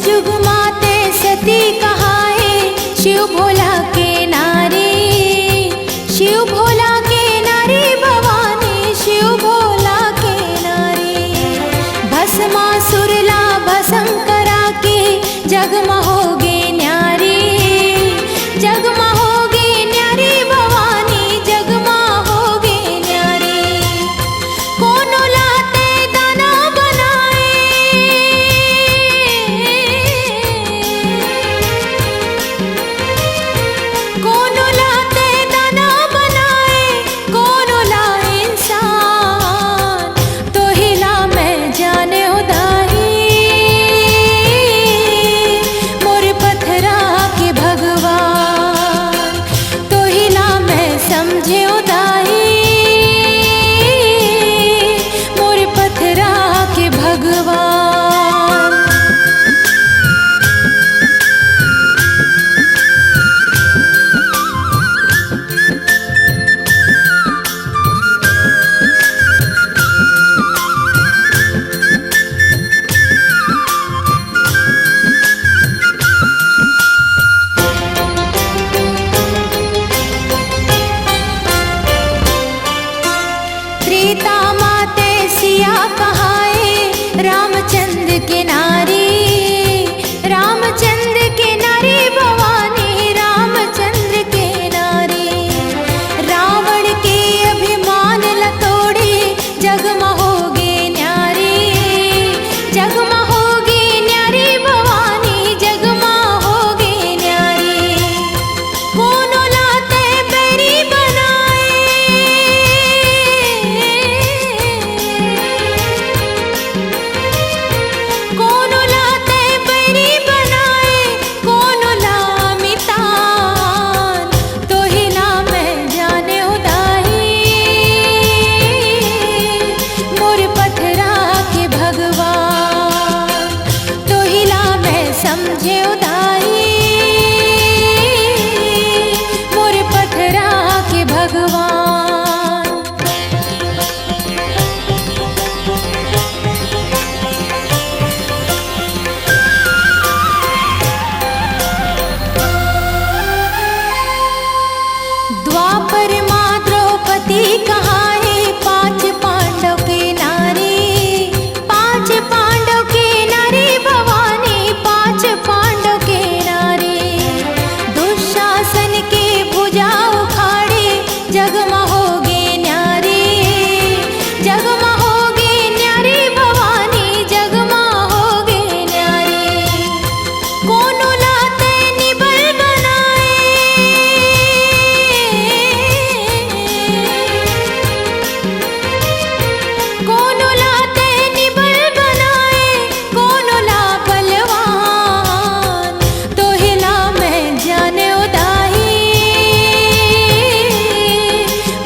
जुग माते सती कहाए, शिव भोला के नारी, शिव भोला के नारी भवानी, शिव भोला के नारी। भस्मासुर ला भस्म करा के जगमहोगे न्यारी, जगमहोगे न्यारी भवानी, जगमहोगे न्यारी। कोनो लाते दाना बनाए, कोनो लाते दाना बनाए, कोनो ला इंसान, तो हिला मैं जाने उदाही, मोर पत्थरा के भगवान, तो हिला मैं समझे उदाही, मोर पत्थरा के भगवान। त्रेता माते सिया कहाए, रामचंद्र के नारी, रामचंद्र के नारी भवानी, रामचंद्र के नारी। रावण के अभिमान लतोड़े, जगमहोगे न्यारी, जगमहोगे न्यारी भवानी, जगमहोगे न्यारी। कोनो लाते बैरी बनाए, कोनो लाते बैरी बनाए, कोनो ला मितान, तो हिला मैं जाने उदाही, मोर पत्थरा के भगवान, तो हिला मैं समझे उदाही, मोर पत्थरा के भगवान। द्वापर माँ द्रौपदी कहाए, 5 पांडव के नारी, 5 पांडव के नारी भवानी, 5 पांडव के नारी। दुशासन के भुजा उखाड़े, जगमहोगे न्यारी, जगमहोगे न्यारी भवानी, जगमहोगे न्यारी। कोनो लाते निबल बनाए, कोनो लाते निबल बनाए, कोनो ला बलवान, तो हिला मैं जाने उदाही,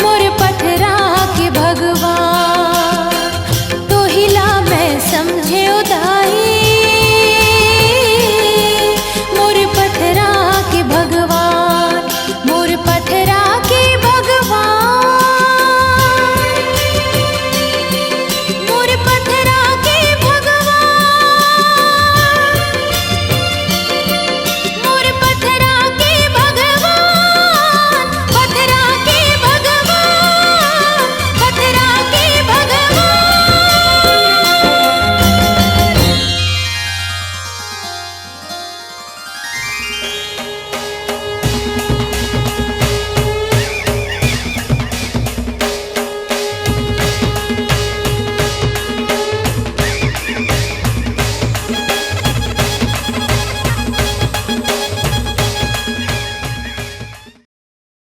मोर पत्थरा के भगवान, तो हिला मैं समझे उदाही,